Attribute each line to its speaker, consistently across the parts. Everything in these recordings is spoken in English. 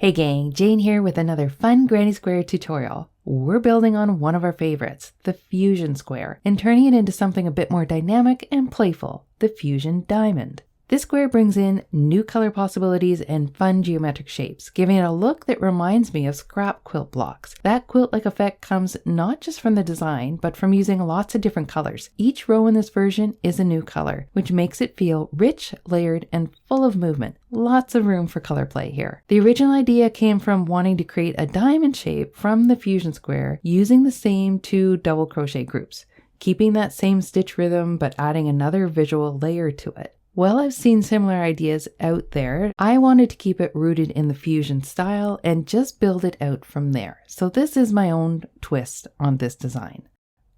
Speaker 1: Hey gang, Jane here with another fun granny square tutorial. We're building on one of our favorites, the fusion square, and turning it into something a bit more dynamic and playful, the fusion diamond. This square brings in new color possibilities and fun geometric shapes, giving it a look that reminds me of scrap quilt blocks. That quilt-like effect comes not just from the design, but from using lots of different colors. Each row in this version is a new color, which makes it feel rich, layered, and full of movement. Lots of room for color play here. The original idea came from wanting to create a diamond shape from the fusion square using the same 2 double crochet groups, keeping that same stitch rhythm but adding another visual layer to it. Well, I've seen similar ideas out there. I wanted to keep it rooted in the fusion style and just build it out from there. So this is my own twist on this design.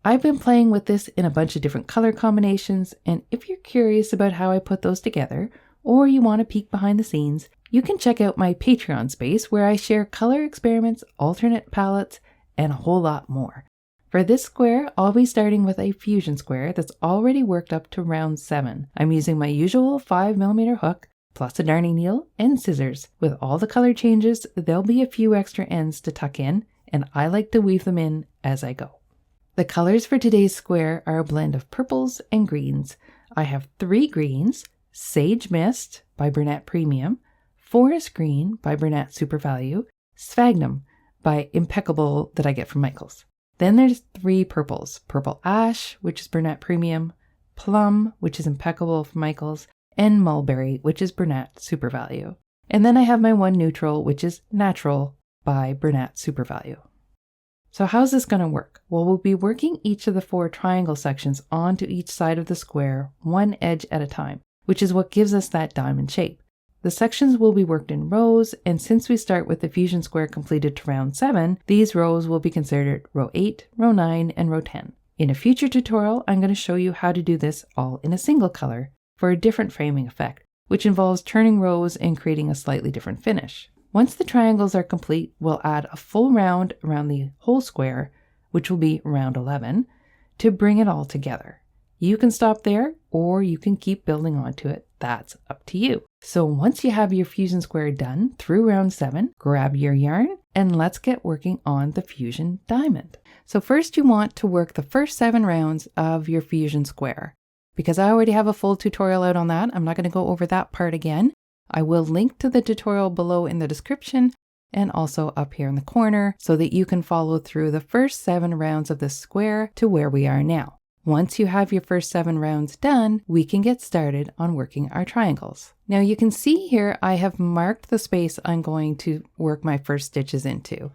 Speaker 1: I've been playing with this in a bunch of different color combinations, and if you're curious about how I put those together, or you want to peek behind the scenes, you can check out my Patreon space where I share color experiments, alternate palettes, and a whole lot more. For this square, I'll be starting with a fusion square that's already worked up to round 7. I'm using my usual 5mm hook, plus a darning needle and scissors. With all the color changes, there'll be a few extra ends to tuck in, and I like to weave them in as I go. The colors for today's square are a blend of purples and greens. I have 3 greens, Sage Mist by Bernat Premium, Forest Green by Bernat Super Value, Sphagnum by Impeccable that I get from Michaels. Then there's 3 purples, Purple Ash, which is Bernat Premium, Plum, which is Impeccable from Michaels, and Mulberry, which is Bernat Super Value. And then I have my 1 neutral, which is Natural by Bernat Super Value. So how's this going to work? Well, we'll be working each of the 4 triangle sections onto each side of the square, 1 edge at a time, which is what gives us that diamond shape. The sections will be worked in rows, and since we start with the fusion square completed to round 7, these rows will be considered row 8, row 9, and row 10. In a future tutorial, I'm going to show you how to do this all in a single color for a different framing effect, which involves turning rows and creating a slightly different finish. Once the triangles are complete, we'll add a full round around the whole square, which will be round 11, to bring it all together. You can stop there, or you can keep building onto it. That's up to you. So once you have your fusion square done through round 7, grab your yarn and let's get working on the fusion diamond. So first you want to work the first 7 rounds of your fusion square. Because I already have a full tutorial out on that, I'm not going to go over that part again. I will link to the tutorial below in the description and also up here in the corner so that you can follow through the first 7 rounds of this square to where we are now. Once you have your first 7 rounds done, we can get started on working our triangles. Now you can see here I have marked the space I'm going to work my first stitches into.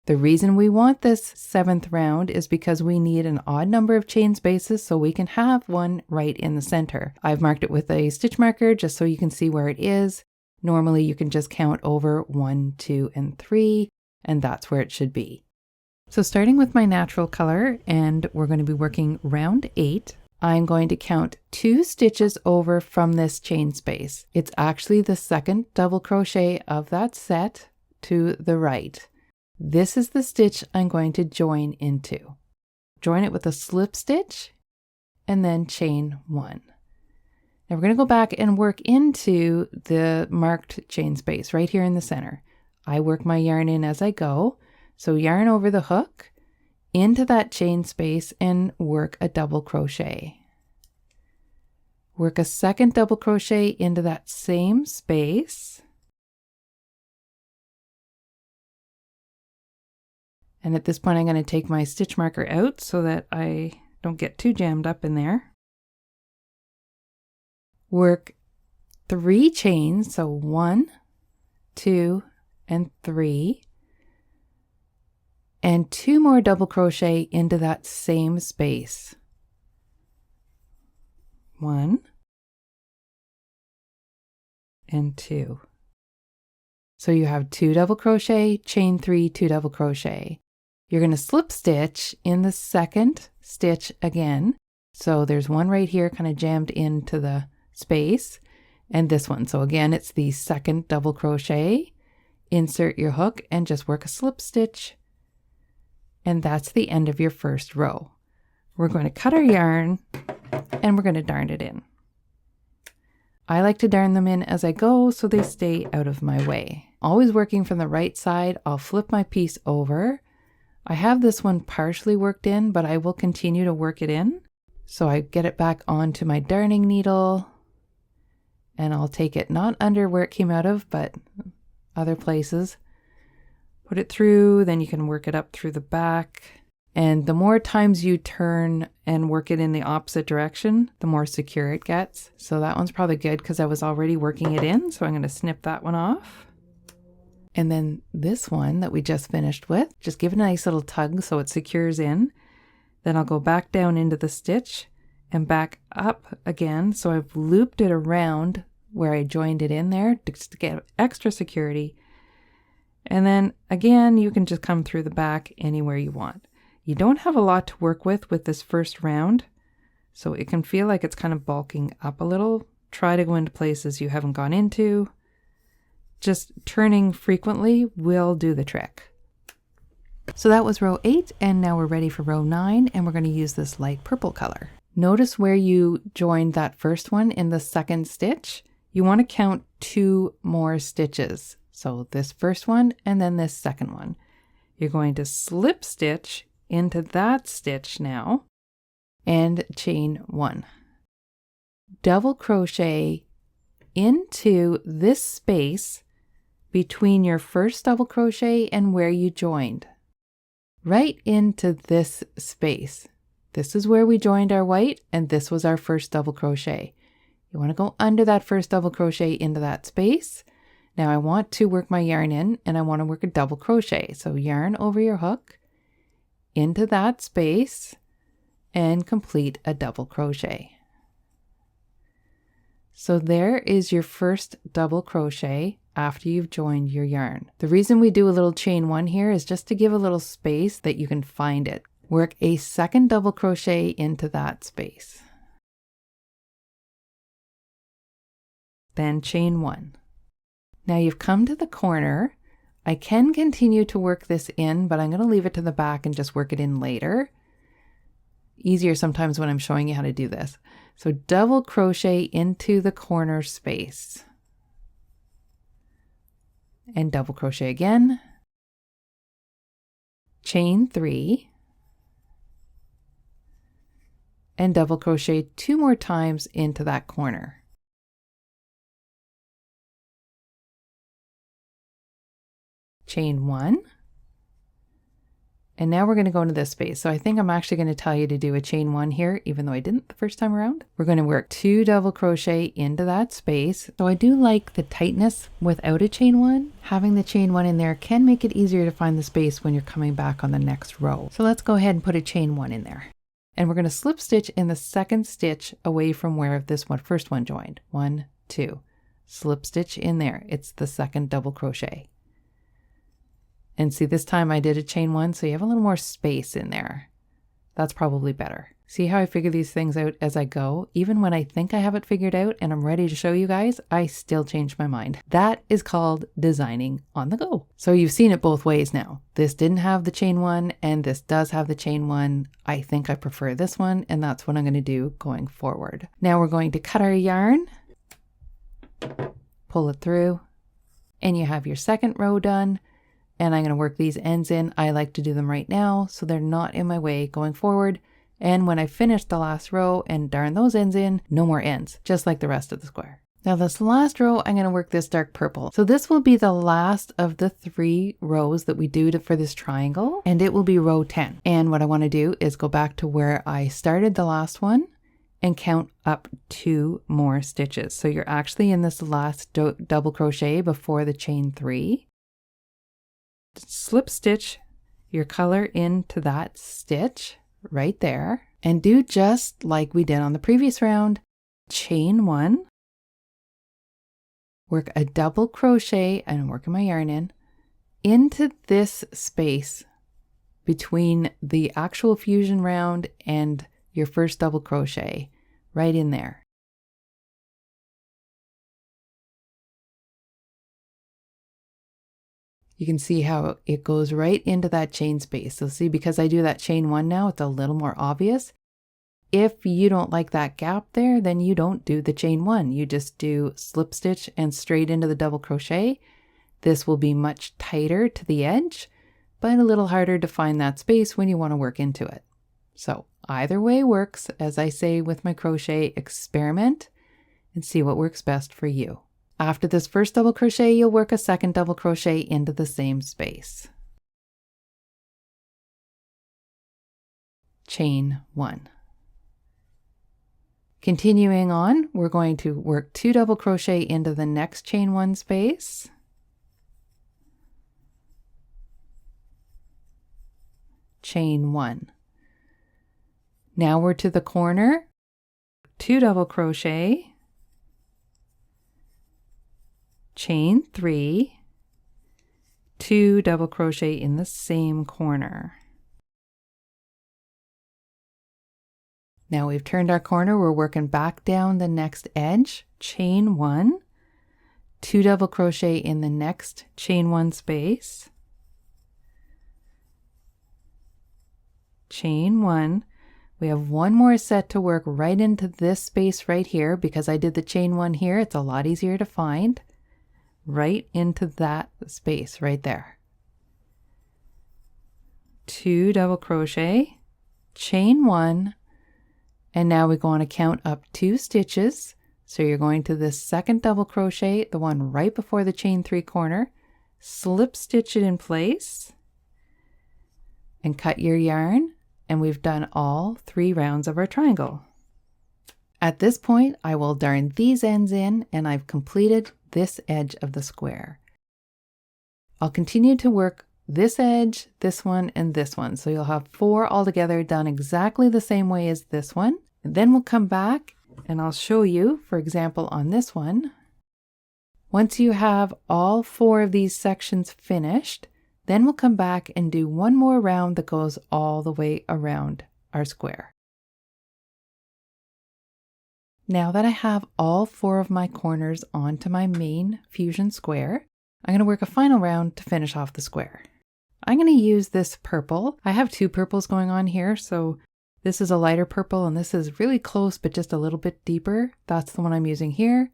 Speaker 1: The reason we want this 7th round is because we need an odd number of chain spaces so we can have one right in the center. I've marked it with a stitch marker just so you can see where it is. Normally you can just count over 1, 2, and 3, and that's where it should be. So starting with my natural color, and we're going to be working round 8, I'm going to count 2 stitches over from this chain space. It's actually the 2nd double crochet of that set to the right. This is the stitch I'm going to join into. Join it with a slip stitch and then chain 1. Now we're going to go back and work into the marked chain space right here in the center. I work my yarn in as I go. So yarn over the hook into that chain space and work a double crochet. Work a 2nd double crochet into that same space. And at this point I'm going to take my stitch marker out so that I don't get too jammed up in there. Work 3 chains, so 1, 2, and 3. And 2 more double crochet into that same space. 1 and 2. So you have 2 double crochet, chain 3, 2 double crochet. You're going to slip stitch in the 2nd stitch again. So there's one right here kind of jammed into the space, and this one. So again, it's the 2nd double crochet. Insert your hook and just work a slip stitch. And that's the end of your first row. We're going to cut our yarn and we're going to darn it in. I like to darn them in as I go so they stay out of my way. Always working from the right side, I'll flip my piece over. I have this one partially worked in, but I will continue to work it in. So I get it back onto my darning needle, and I'll take it not under where it came out of, but other places. Put it through, then you can work it up through the back. And the more times you turn and work it in the opposite direction, the more secure it gets. So that one's probably good because I was already working it in. So I'm going to snip that one off. And then this one that we just finished with, just give it a nice little tug so it secures in. Then I'll go back down into the stitch and back up again. So I've looped it around where I joined it in there just to get extra security. And then again, you can just come through the back anywhere you want. You don't have a lot to work with this first round, so it can feel like it's kind of bulking up a little. Try to go into places you haven't gone into. Just turning frequently will do the trick. So that was row 8, and now we're ready for row 9, and we're going to use this light purple color. Notice where you joined that first one in the second stitch. You want to count 2 more stitches. So this first one and then this second one. You're going to slip stitch into that stitch now and chain 1. Double crochet into this space between your first double crochet and where you joined. Right into this space. This is where we joined our white, and this was our first double crochet. You want to go under that first double crochet into that space. Now I want to work my yarn in, and I want to work a double crochet. So yarn over your hook into that space and complete a double crochet. So there is your first double crochet after you've joined your yarn. The reason we do a little chain 1 here is just to give a little space that you can find it. Work a second double crochet into that space. Then chain 1. Now you've come to the corner. I can continue to work this in, but I'm going to leave it to the back and just work it in later. Easier sometimes when I'm showing you how to do this. So double crochet into the corner space. And double crochet again. Chain 3. And double crochet 2 more times into that corner. Chain 1, and now we're going to go into this space. So I think I'm actually going to tell you to do a chain 1 here, even though I didn't the first time around. We're going to work 2 double crochet into that space. So I do like the tightness without a chain 1. Having the chain 1 in there can make it easier to find the space when you're coming back on the next row. So let's go ahead and put a chain 1 in there. And we're going to slip stitch in the second stitch away from where this one first one joined. 1, 2. Slip stitch in there. It's the second double crochet. And see, this time I did a chain 1, so you have a little more space in there. That's probably better. See how I figure these things out as I go? Even when I think I have it figured out and I'm ready to show you guys, I still change my mind. That is called designing on the go. So you've seen it both ways now. This didn't have the chain 1 and this does have the chain 1. I think I prefer this one, and that's what I'm going to do going forward. Now we're going to cut our yarn, pull it through, and you have your second row done. And I'm going to work these ends in. I like to do them right now so they're not in my way going forward. And when I finish the last row and darn those ends in, no more ends, just like the rest of the square. Now this last row, I'm going to work this dark purple. So this will be the last of the 3 rows that we do for this triangle, and it will be row 10. And what I want to do is go back to where I started the last one and count up 2 more stitches. So you're actually in this last double crochet before the chain 3. Slip stitch your color into that stitch right there and do just like we did on the previous round. Chain 1, work a double crochet, and I'm working my yarn in into this space between the actual fusion round and your first double crochet, right in there. You can see how it goes right into that chain space. So see, because I do that chain 1 now, it's a little more obvious. If you don't like that gap there, then you don't do the chain 1. You just do slip stitch and straight into the double crochet. This will be much tighter to the edge, but a little harder to find that space when you want to work into it. So either way works. As I say with my crochet, experiment and see what works best for you. After this first double crochet, you'll work a second double crochet into the same space. Chain 1. Continuing on, we're going to work 2 double crochet into the next chain 1 space. Chain 1. Now we're to the corner, 2 double crochet, chain 3, 2 double crochet in the same corner. Now we've turned our corner, we're working back down the next edge, chain 1, 2 double crochet in the next chain 1 space, chain 1. We have one more set to work right into this space right here. Because I did the chain 1 here, it's a lot easier to find. Right into that space right there. 2 double crochet, chain 1, and now we go on to count up 2 stitches. So you're going to this second double crochet, the one right before the chain 3 corner, slip stitch it in place, and cut your yarn. And we've done all 3 rounds of our triangle. At this point, I will darn these ends in, and I've completed this edge of the square. I'll continue to work this edge, this one, and this one. So you'll have 4 altogether done exactly the same way as this one. And then we'll come back and I'll show you, for example, on this one. Once you have all 4 of these sections finished, then we'll come back and do one more round that goes all the way around our square. Now that I have all 4 of my corners onto my main fusion square, I'm going to work a final round to finish off the square. I'm going to use this purple. I have 2 purples going on here, so this is a lighter purple and this is really close but just a little bit deeper. That's the one I'm using here,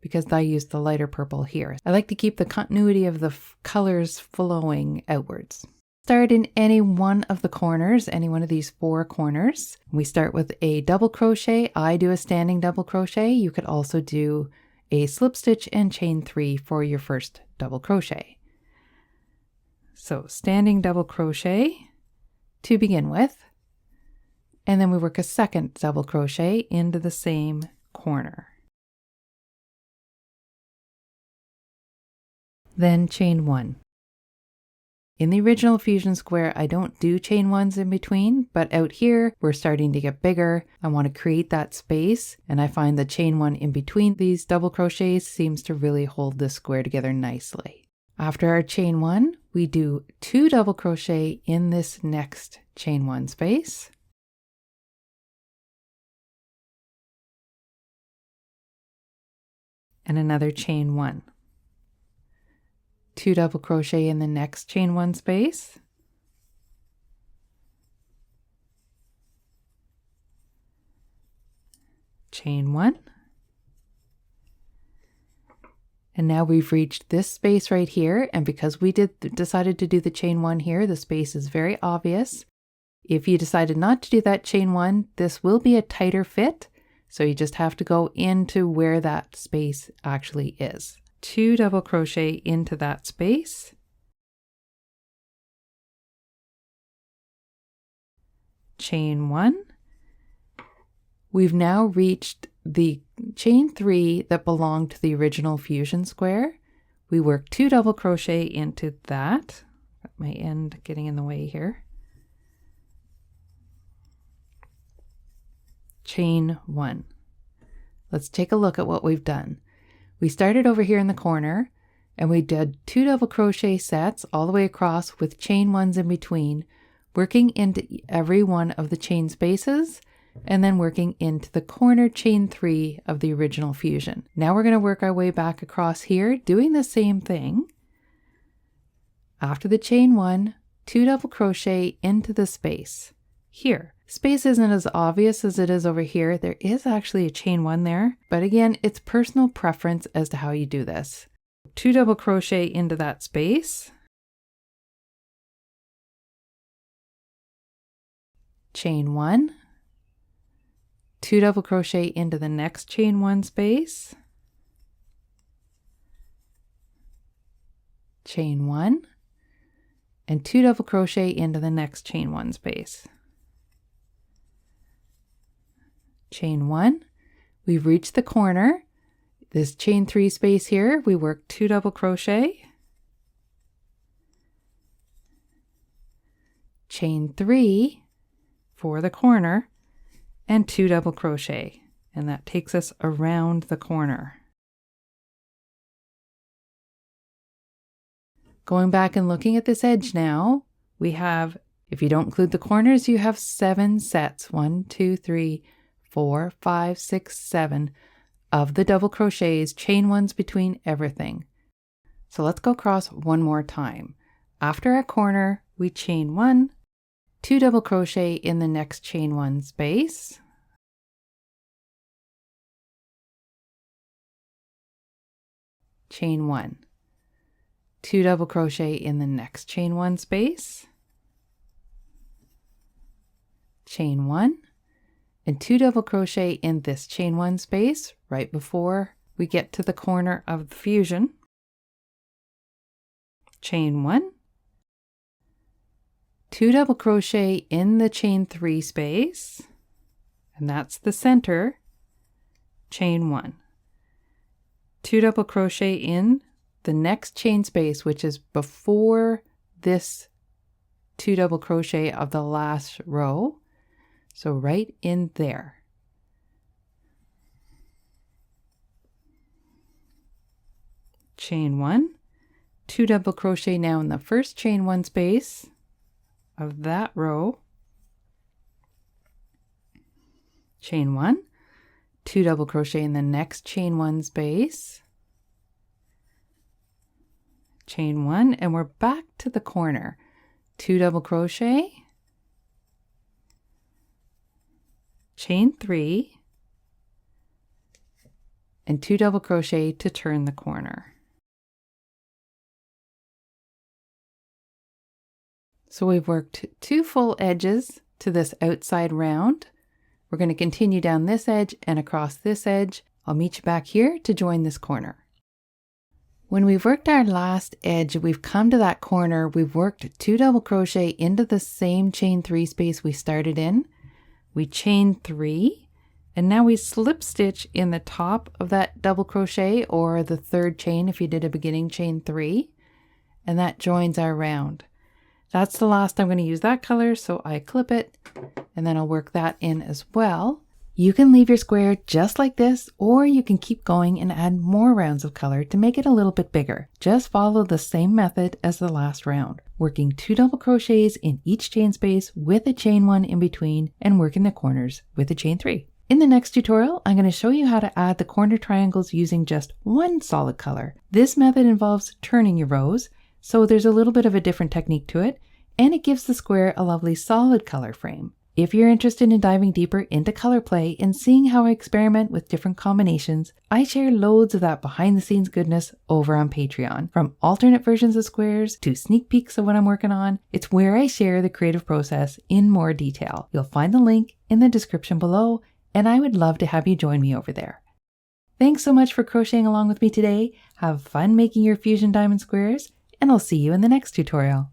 Speaker 1: because I used the lighter purple here. I like to keep the continuity of the colors flowing outwards. Start in any one of the corners, any one of these 4 corners. We start with a double crochet. I do a standing double crochet. You could also do a slip stitch and chain 3 for your first double crochet. So standing double crochet to begin with, and then we work a second double crochet into the same corner. Then chain 1. In the original fusion square, I don't do chain 1s in between, but out here, we're starting to get bigger. I want to create that space, and I find the chain 1 in between these double crochets seems to really hold this square together nicely. After our chain 1, we do 2 double crochet in this next chain 1 space. And another chain 1. 2 double crochet in the next chain 1 space, chain 1, and now we've reached this space right here, and because we decided to do the chain 1 here, the space is very obvious. If you decided not to do that chain 1, this will be a tighter fit, so you just have to go into where that space actually is. 2 double crochet into that space, chain 1. We've now reached the chain 3 that belonged to the original fusion square. We work 2 double crochet into that. Got my end getting in the way here. Chain 1. Let's take a look at what we've done. We started over here in the corner and we did 2 double crochet sets all the way across with chain 1s in between, working into every one of the chain spaces and then working into the corner chain 3 of the original fusion. Now we're going to work our way back across here doing the same thing. After the chain 1, 2 double crochet into the space here. Space isn't as obvious as it is over here. There is actually a chain 1 there, but again, it's personal preference as to how you do this. 2 double crochet into that space, chain 1, 2 double crochet into the next chain 1 space, chain 1, and 2 double crochet into the next chain 1 space. Chain 1, we've reached the corner. This chain 3 space here, we work 2 double crochet, chain 3 for the corner, and 2 double crochet, and that takes us around the corner. Going back and looking at this edge now, we have, if you don't include the corners, you have 7 sets, 1, 2, 3, 4, 5, 6, 7 of the double crochets, chain 1s between everything. So let's go across one more time. After a corner, we chain 1, 2 double crochet in the next chain 1 space, chain 1, 2 double crochet in the next chain 1 space, chain 1, and 2 double crochet in this chain 1 space right before we get to the corner of the fusion, chain 1, 2 double crochet in the chain 3 space, and that's the center, chain 1, 2 double crochet in the next chain space, which is before this 2 double crochet of the last row, so right in there. Chain 1, 2 double crochet now in the first chain 1 space of that row, chain 1, 2 double crochet in the next chain 1 space, chain 1, and we're back to the corner, 2 double crochet, chain 3, and 2 double crochet to turn the corner. So we've worked 2 full edges to this outside round. We're going to continue down this edge and across this edge. I'll meet you back here to join this corner. When we've worked our last edge, we've come to that corner, we've worked 2 double crochet into the same chain 3 space we started in. We chain 3, and now we slip stitch in the top of that double crochet, or the third chain if you did a beginning chain 3, and that joins our round. That's the last I'm going to use that color, so I clip it, and then I'll work that in as well. You can leave your square just like this, or you can keep going and add more rounds of color to make it a little bit bigger. Just follow the same method as the last round, working 2 double crochets in each chain space with a chain 1 in between, and working the corners with a chain 3. In the next tutorial, I'm going to show you how to add the corner triangles using just one solid color. This method involves turning your rows, so there's a little bit of a different technique to it, and it gives the square a lovely solid color frame. If you're interested in diving deeper into color play and seeing how I experiment with different combinations, I share loads of that behind the scenes goodness over on Patreon. From alternate versions of squares to sneak peeks of what I'm working on, it's where I share the creative process in more detail. You'll find the link in the description below, and I would love to have you join me over there. Thanks so much for crocheting along with me today. Have fun making your fusion diamond squares, and I'll see you in the next tutorial.